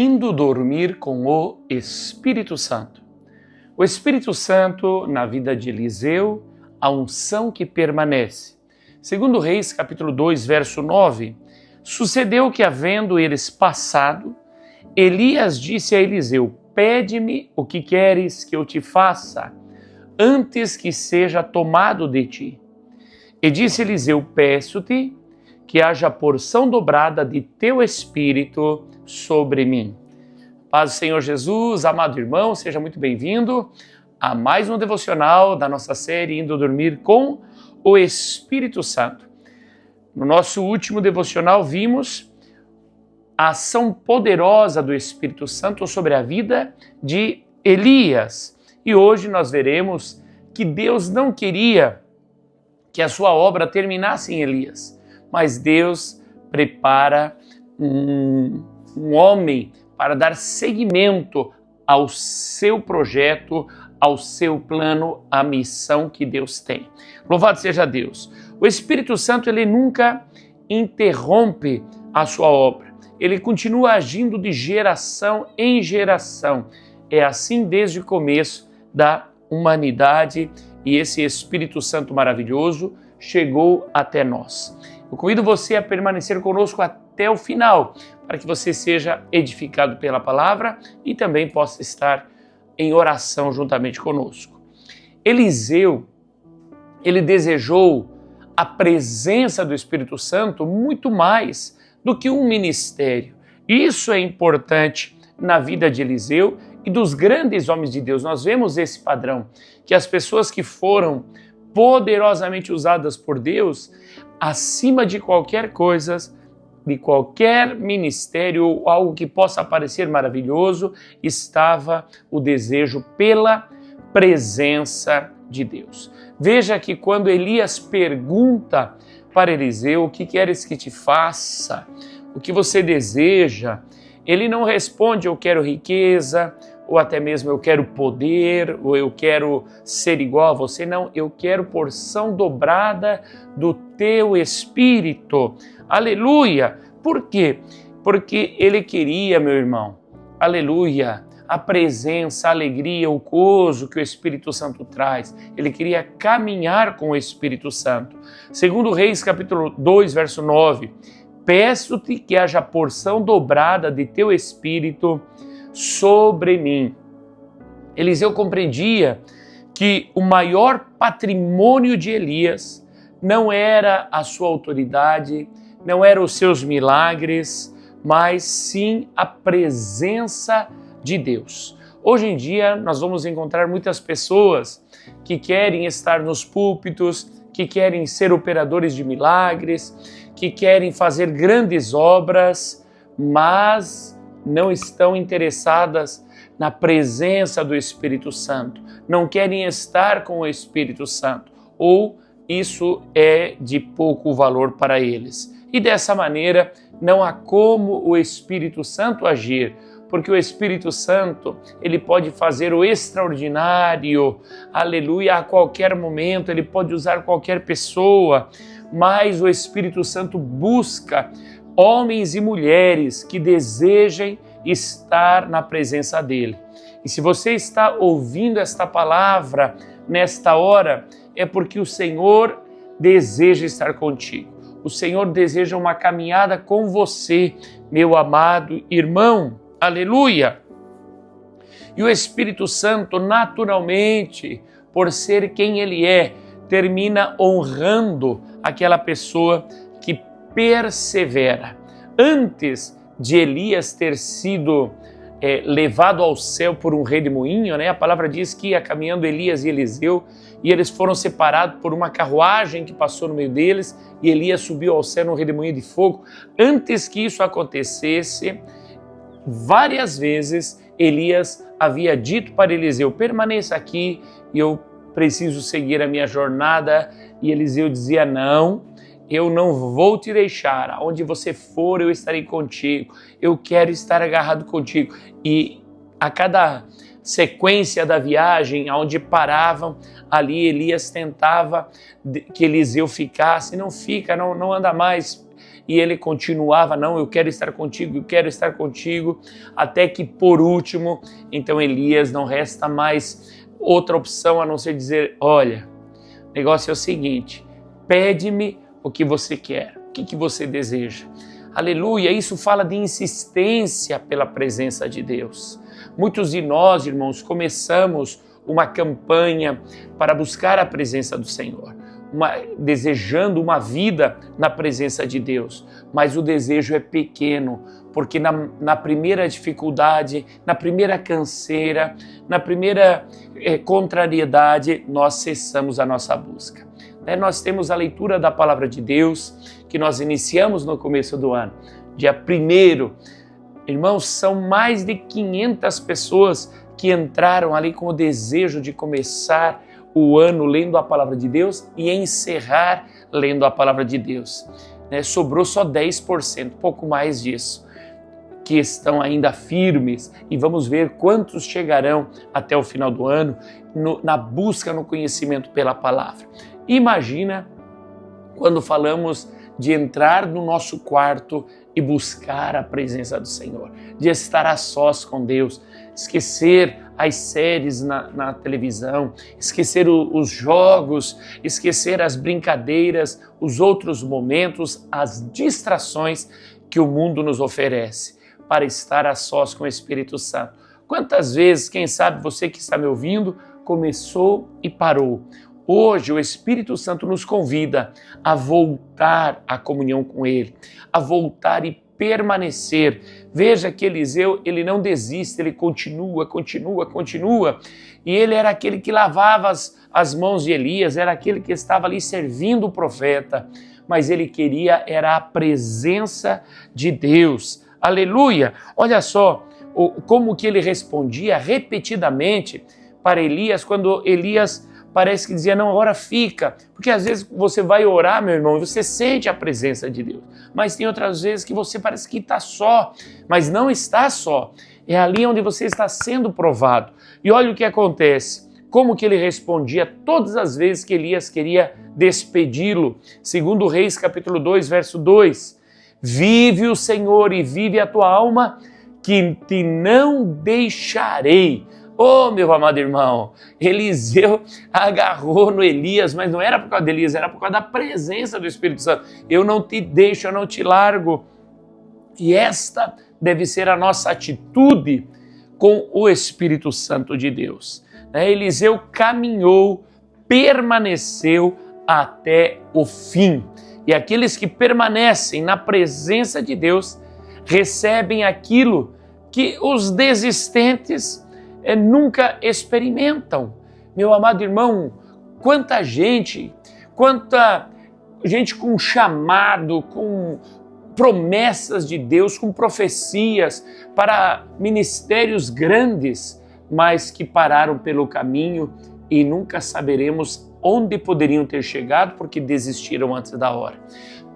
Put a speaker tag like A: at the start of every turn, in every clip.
A: Indo dormir com o Espírito Santo. O Espírito Santo, na vida de Eliseu, a unção que permanece. Segundo Reis, capítulo 2, verso 9, sucedeu que, havendo eles passado, Elias disse a Eliseu: pede-me o que queres que eu te faça, antes que seja tomado de ti. E disse Eliseu: peço-te que haja porção dobrada de teu Espírito sobre mim. Paz do Senhor Jesus, amado irmão, seja muito bem-vindo a mais um devocional da nossa série Indo Dormir com o Espírito Santo. No nosso último devocional vimos a ação poderosa do Espírito Santo sobre a vida de Elias. E hoje nós veremos que Deus não queria que a sua obra terminasse em Elias, mas Deus prepara um homem para dar seguimento ao seu projeto, ao seu plano, à missão que Deus tem. Louvado seja Deus! O Espírito Santo, ele nunca interrompe a sua obra. Ele continua agindo de geração em geração. É assim desde o começo da humanidade e esse Espírito Santo maravilhoso chegou até nós. Eu convido você a permanecer conosco até o final, para que você seja edificado pela palavra e também possa estar em oração juntamente conosco. Eliseu, ele desejou a presença do Espírito Santo muito mais do que um ministério. Isso é importante na vida de Eliseu e dos grandes homens de Deus. Nós vemos esse padrão, que as pessoas que foram poderosamente usadas por Deus, acima de qualquer coisa, de qualquer ministério ou algo que possa parecer maravilhoso, estava o desejo pela presença de Deus. Veja que quando Elias pergunta para Eliseu: o que queres que te faça? O que você deseja? Ele não responde: eu quero riqueza, ou até mesmo eu quero poder, ou eu quero ser igual a você. Não, eu quero porção dobrada do teu Espírito. Aleluia! Por quê? Porque ele queria, meu irmão, aleluia, a presença, a alegria, o gozo que o Espírito Santo traz. Ele queria caminhar com o Espírito Santo. Segundo Reis, capítulo 2, verso 9, peço-te que haja porção dobrada de teu Espírito sobre mim. Eliseu compreendia que o maior patrimônio de Elias não era a sua autoridade, não eram os seus milagres, mas sim a presença de Deus. Hoje em dia nós vamos encontrar muitas pessoas que querem estar nos púlpitos, que querem ser operadores de milagres, que querem fazer grandes obras, mas não estão interessadas na presença do Espírito Santo, não querem estar com o Espírito Santo, ou isso é de pouco valor para eles. E dessa maneira não há como o Espírito Santo agir, porque o Espírito Santo, ele pode fazer o extraordinário, aleluia, a qualquer momento, ele pode usar qualquer pessoa, mas o Espírito Santo busca homens e mulheres que desejem estar na presença dele. E se você está ouvindo esta palavra nesta hora, é porque o Senhor deseja estar contigo. O Senhor deseja uma caminhada com você, meu amado irmão. Aleluia! E o Espírito Santo, naturalmente, por ser quem ele é, termina honrando aquela pessoa que persevera. Antes de Elias ter sido levado ao céu por um redemoinho, né? A palavra diz que ia caminhando Elias e Eliseu, e eles foram separados por uma carruagem que passou no meio deles, e Elias subiu ao céu num redemoinho de fogo. Antes que isso acontecesse, várias vezes Elias havia dito para Eliseu: permaneça aqui, e eu preciso seguir a minha jornada. E Eliseu dizia: não, eu não vou te deixar, aonde você for eu estarei contigo, eu quero estar agarrado contigo. E a cada sequência da viagem, onde paravam, ali Elias tentava que Eliseu ficasse: não fica, não anda mais, e ele continuava, não, eu quero estar contigo, eu quero estar contigo, até que por último, então Elias não resta mais outra opção a não ser dizer, olha, o negócio é o seguinte, pede-me o que você quer, o que você deseja. Aleluia, isso fala de insistência pela presença de Deus. Muitos de nós, irmãos, começamos uma campanha para buscar a presença do Senhor, desejando uma vida na presença de Deus, mas o desejo é pequeno, porque na primeira dificuldade, na primeira canseira, na primeira contrariedade, nós cessamos a nossa busca. Nós temos a leitura da Palavra de Deus, que nós iniciamos no começo do ano, dia 1º. Irmãos, são mais de 500 pessoas que entraram ali com o desejo de começar o ano lendo a Palavra de Deus e encerrar lendo a Palavra de Deus. Sobrou só 10%, pouco mais disso, que estão ainda firmes, e vamos ver quantos chegarão até o final do ano na busca no conhecimento pela Palavra. Imagina quando falamos de entrar no nosso quarto e buscar a presença do Senhor, de estar a sós com Deus, esquecer as séries na televisão, esquecer os jogos, esquecer as brincadeiras, os outros momentos, as distrações que o mundo nos oferece, para estar a sós com o Espírito Santo. Quantas vezes, quem sabe você que está me ouvindo, começou e parou? Hoje o Espírito Santo nos convida a voltar à comunhão com Ele, a voltar e permanecer. Veja que Eliseu, ele não desiste, ele continua. E ele era aquele que lavava as mãos de Elias, era aquele que estava ali servindo o profeta, mas ele queria era a presença de Deus. Aleluia! Olha só como que ele respondia repetidamente para Elias, quando Elias parece que dizia, não, agora fica, porque às vezes você vai orar, meu irmão, e você sente a presença de Deus, mas tem outras vezes que você parece que está só, mas não está só, é ali onde você está sendo provado. E olha o que acontece, como que ele respondia todas as vezes que Elias queria despedi-lo. Segundo Reis, capítulo 2, verso 2, vive o Senhor e vive a tua alma, que te não deixarei. Oh, meu amado irmão, Eliseu agarrou no Elias, mas não era por causa de Elias, era por causa da presença do Espírito Santo. Eu não te deixo, eu não te largo. E esta deve ser a nossa atitude com o Espírito Santo de Deus. Eliseu caminhou, permaneceu até o fim. E aqueles que permanecem na presença de Deus recebem aquilo que os desistentes nunca experimentam. Meu amado irmão, quanta gente com chamado, com promessas de Deus, com profecias para ministérios grandes, mas que pararam pelo caminho e nunca saberemos onde poderiam ter chegado porque desistiram antes da hora.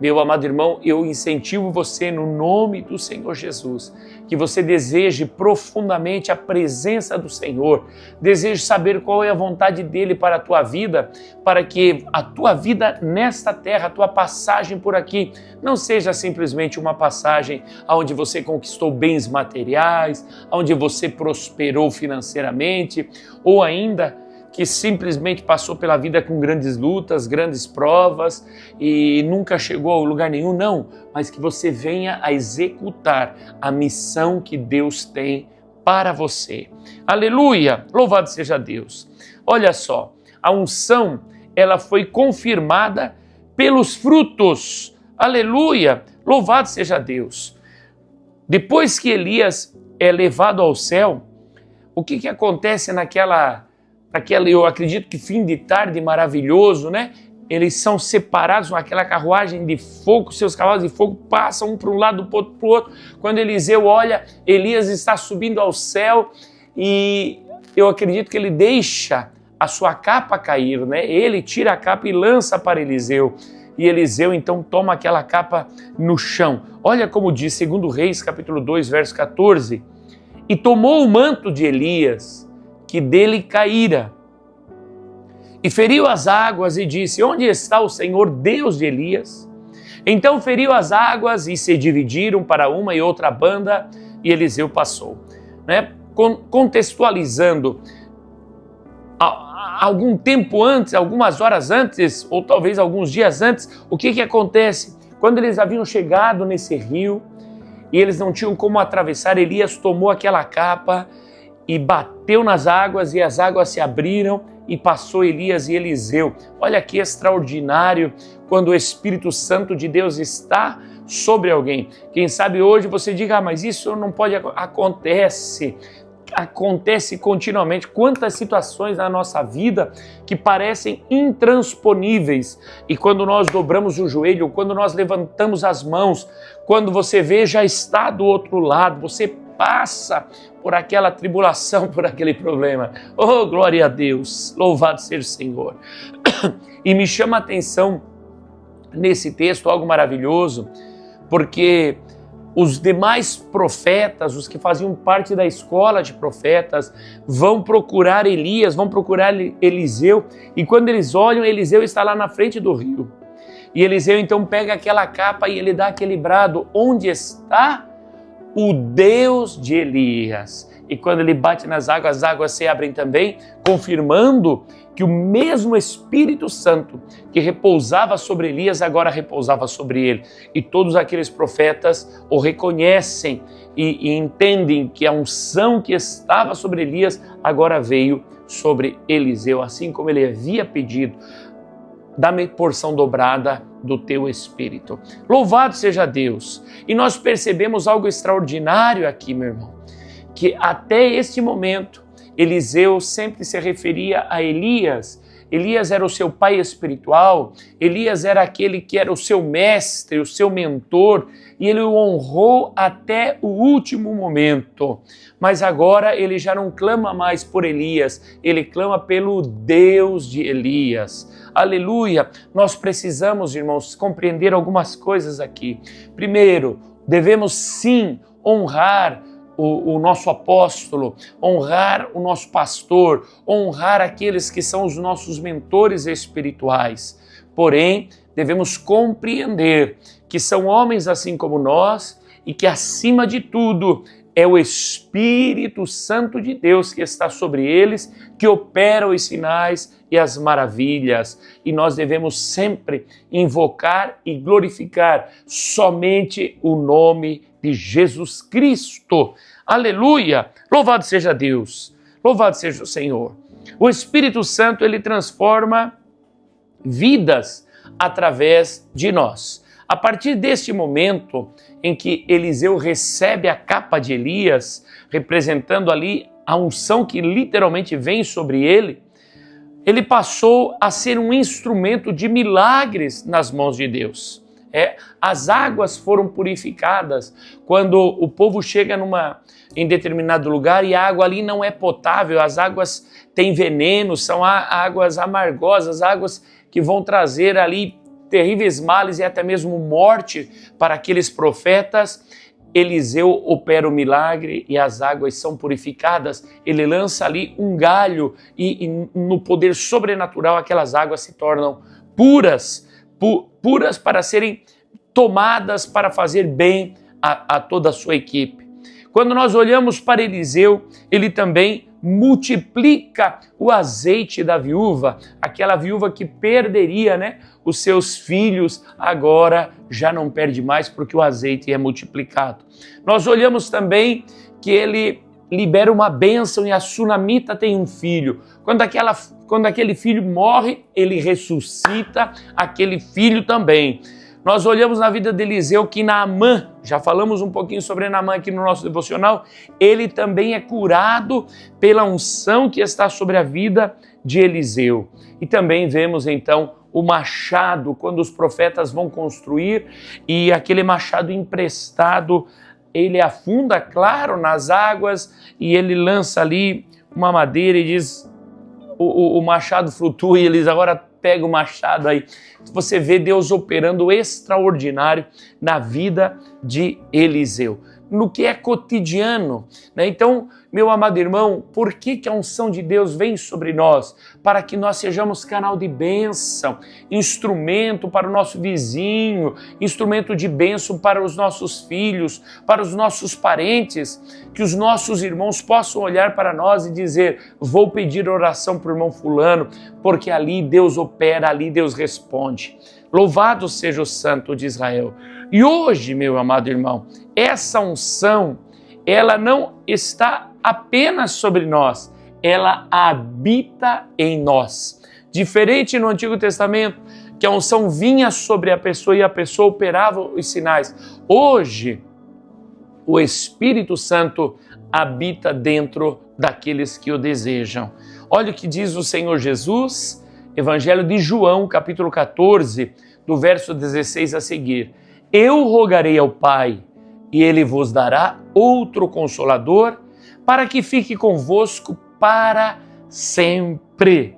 A: Meu amado irmão, eu incentivo você no nome do Senhor Jesus, que você deseje profundamente a presença do Senhor, deseje saber qual é a vontade dele para a tua vida, para que a tua vida nesta terra, a tua passagem por aqui, não seja simplesmente uma passagem onde você conquistou bens materiais, onde você prosperou financeiramente, ou ainda que simplesmente passou pela vida com grandes lutas, grandes provas e nunca chegou a lugar nenhum, não, mas que você venha a executar a missão que Deus tem para você. Aleluia! Louvado seja Deus! Olha só, a unção, ela foi confirmada pelos frutos. Aleluia! Louvado seja Deus! Depois que Elias é levado ao céu, o que acontece naquela, eu acredito que fim de tarde maravilhoso, né? Eles são separados naquela carruagem de fogo, seus cavalos de fogo passam um para um lado, para o outro. Quando Eliseu olha, Elias está subindo ao céu e eu acredito que ele deixa a sua capa cair, né? Ele tira a capa e lança para Eliseu. E Eliseu então toma aquela capa no chão. Olha como diz, segundo Reis, capítulo 2, verso 14. E tomou o manto de Elias, que dele caíra, e feriu as águas e disse, onde está o Senhor Deus de Elias? Então feriu as águas e se dividiram para uma e outra banda, e Eliseu passou. Né? Contextualizando, algum tempo antes, algumas horas antes, ou talvez alguns dias antes, o que acontece? Quando eles haviam chegado nesse rio e eles não tinham como atravessar, Elias tomou aquela capa e bateu nas águas, e as águas se abriram e passou Elias e Eliseu. Olha que extraordinário quando o Espírito Santo de Deus está sobre alguém. Quem sabe hoje você diga, mas isso não pode acontecer. Acontece continuamente. Quantas situações na nossa vida que parecem intransponíveis, e quando nós dobramos o joelho, quando nós levantamos as mãos, quando você vê, já está do outro lado, você passa por aquela tribulação, por aquele problema. Oh, glória a Deus, louvado seja o Senhor. E me chama a atenção nesse texto algo maravilhoso, porque os demais profetas, os que faziam parte da escola de profetas, vão procurar Elias, vão procurar Eliseu, e quando eles olham, Eliseu está lá na frente do rio. E Eliseu então pega aquela capa e ele dá aquele brado: onde está o Deus de Elias? E quando ele bate nas águas, as águas se abrem também, confirmando que o mesmo Espírito Santo que repousava sobre Elias agora repousava sobre ele. E todos aqueles profetas o reconhecem e entendem que a unção que estava sobre Elias agora veio sobre Eliseu, assim como ele havia pedido: dá-me porção dobrada do teu Espírito. Louvado seja Deus! E nós percebemos algo extraordinário aqui, meu irmão, que até este momento Eliseu sempre se referia a Elias. Elias era o seu pai espiritual, Elias era aquele que era o seu mestre, o seu mentor, e ele o honrou até o último momento. Mas agora ele já não clama mais por Elias, ele clama pelo Deus de Elias. Aleluia! Nós precisamos, irmãos, compreender algumas coisas aqui. Primeiro, devemos sim honrar o nosso apóstolo, honrar o nosso pastor, honrar aqueles que são os nossos mentores espirituais. Porém, devemos compreender que são homens assim como nós e que, acima de tudo, é o Espírito Santo de Deus que está sobre eles, que opera os sinais e as maravilhas. E nós devemos sempre invocar e glorificar somente o nome de Jesus Cristo. Aleluia! Louvado seja Deus! Louvado seja o Senhor! O Espírito Santo, ele transforma vidas através de nós. A partir deste momento em que Eliseu recebe a capa de Elias, representando ali a unção que literalmente vem sobre ele, ele passou a ser um instrumento de milagres nas mãos de Deus. As águas foram purificadas quando o povo chega em determinado lugar e a água ali não é potável, as águas têm veneno, são águas amargosas, águas que vão trazer ali terríveis males e até mesmo morte para aqueles profetas. Eliseu opera o milagre e as águas são purificadas. Ele lança ali um galho e no poder sobrenatural aquelas águas se tornam puras para serem tomadas para fazer bem a toda a sua equipe. Quando nós olhamos para Eliseu, ele também multiplica o azeite da viúva, aquela viúva que perderia, os seus filhos, agora já não perde mais porque o azeite é multiplicado. Nós olhamos também que ele libera uma bênção e a sunamita tem um filho. Quando aquele filho morre, ele ressuscita aquele filho também. Nós olhamos na vida de Eliseu que Naamã, já falamos um pouquinho sobre Naamã aqui no nosso devocional, ele também é curado pela unção que está sobre a vida de Eliseu. E também vemos então o machado, quando os profetas vão construir e aquele machado emprestado, ele afunda, claro, nas águas e ele lança ali uma madeira e diz, o machado flutua e eles agora pega o machado aí. Você vê Deus operando extraordinário na vida de Eliseu. no que é cotidiano, né? Então, meu amado irmão, por que a unção de Deus vem sobre nós? Para que nós sejamos canal de bênção, instrumento para o nosso vizinho, instrumento de bênção para os nossos filhos, para os nossos parentes, que os nossos irmãos possam olhar para nós e dizer: vou pedir oração para o irmão fulano, porque ali Deus opera, ali Deus responde. Louvado seja o Santo de Israel. E hoje, meu amado irmão, essa unção, ela não está apenas sobre nós, ela habita em nós. Diferente no Antigo Testamento, que a unção vinha sobre a pessoa e a pessoa operava os sinais. Hoje, o Espírito Santo habita dentro daqueles que o desejam. Olha o que diz o Senhor Jesus, Evangelho de João, capítulo 14, do verso 16 a seguir. Eu rogarei ao Pai, e Ele vos dará outro Consolador, para que fique convosco para sempre.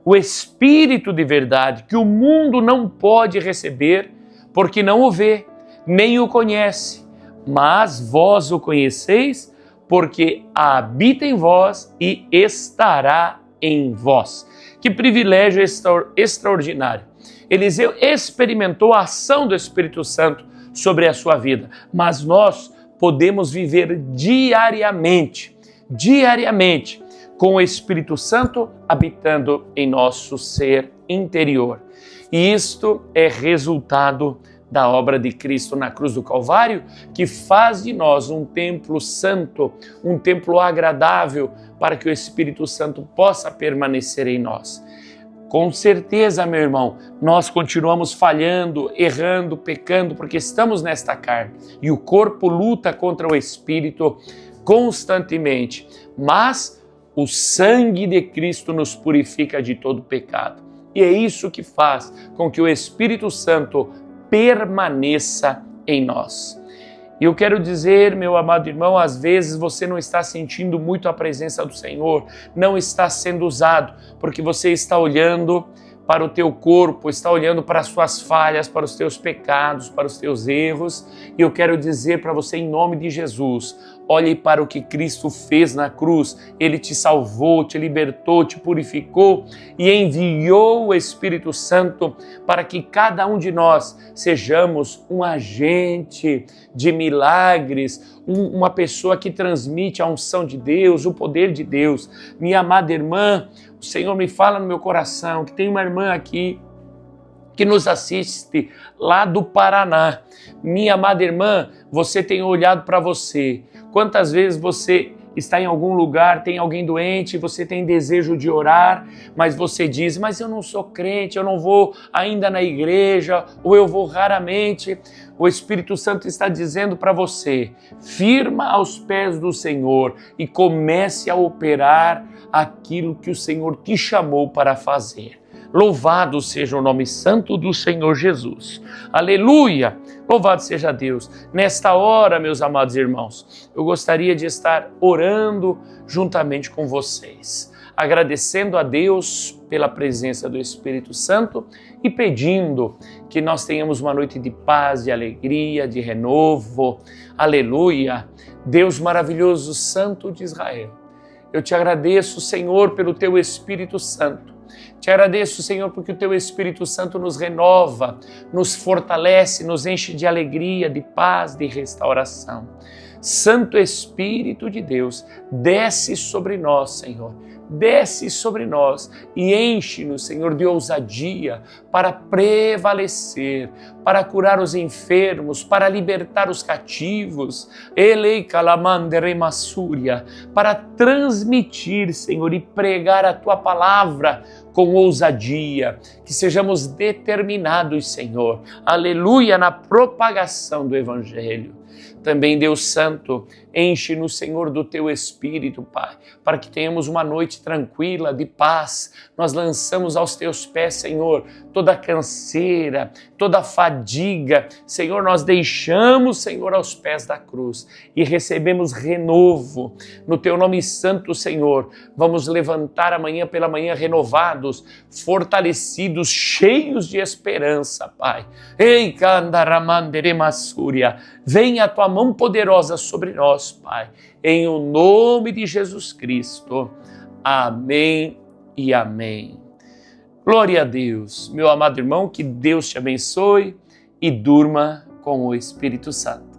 A: O Espírito de verdade, que o mundo não pode receber, porque não o vê, nem o conhece, mas vós o conheceis, porque habita em vós e estará em vós. Que privilégio extraordinário! Eliseu experimentou a ação do Espírito Santo sobre a sua vida, mas nós podemos viver diariamente, com o Espírito Santo habitando em nosso ser interior. E isto é resultado da obra de Cristo na cruz do Calvário, que faz de nós um templo santo, um templo agradável, para que o Espírito Santo possa permanecer em nós. Com certeza, meu irmão, nós continuamos falhando, errando, pecando, porque estamos nesta carne. E o corpo luta contra o Espírito constantemente. Mas o sangue de Cristo nos purifica de todo pecado. E é isso que faz com que o Espírito Santo permaneça em nós. E eu quero dizer, meu amado irmão, às vezes você não está sentindo muito a presença do Senhor, não está sendo usado, porque você está olhando para o teu corpo, está olhando para as suas falhas, para os teus pecados, para os teus erros. E eu quero dizer para você, em nome de Jesus, olhe para o que Cristo fez na cruz. Ele te salvou, te libertou, te purificou e enviou o Espírito Santo para que cada um de nós sejamos um agente de milagres, uma pessoa que transmite a unção de Deus, o poder de Deus. Minha amada irmã, o Senhor me fala no meu coração que tem uma irmã aqui que nos assiste lá do Paraná. Minha amada irmã, você tem olhado para você. Quantas vezes você está em algum lugar, tem alguém doente, você tem desejo de orar, mas você diz: mas eu não sou crente, eu não vou ainda na igreja, ou eu vou raramente. O Espírito Santo está dizendo para você: firma aos pés do Senhor e comece a operar aquilo que o Senhor te chamou para fazer. Louvado seja o nome santo do Senhor Jesus. Aleluia! Louvado seja Deus. Nesta hora, meus amados irmãos, eu gostaria de estar orando juntamente com vocês, agradecendo a Deus pela presença do Espírito Santo e pedindo que nós tenhamos uma noite de paz, de alegria, de renovo. Aleluia! Deus maravilhoso, Santo de Israel, eu te agradeço, Senhor, pelo teu Espírito Santo. Te agradeço, Senhor, porque o Teu Espírito Santo nos renova, nos fortalece, nos enche de alegria, de paz, de restauração. Santo Espírito de Deus, desce sobre nós, Senhor. Desce sobre nós e enche-nos, Senhor, de ousadia para prevalecer, para curar os enfermos, para libertar os cativos, para transmitir, Senhor, e pregar a Tua palavra com ousadia, que sejamos determinados, Senhor, aleluia, na propagação do Evangelho. Também, Deus Santo, enche-nos, Senhor, do Teu Espírito, Pai, para que tenhamos uma noite tranquila, de paz. Nós lançamos aos Teus pés, Senhor, toda a canseira, toda a fadiga. Senhor, nós deixamos, Senhor, aos pés da cruz e recebemos renovo. No Teu nome santo, Senhor, vamos levantar amanhã pela manhã renovados, fortalecidos, cheios de esperança, Pai. Ei, Candaramandere Massúria, venha a Tua mão poderosa sobre nós, Pai, em o nome de Jesus Cristo. Amém e amém. Glória a Deus. Meu amado irmão, que Deus te abençoe e durma com o Espírito Santo.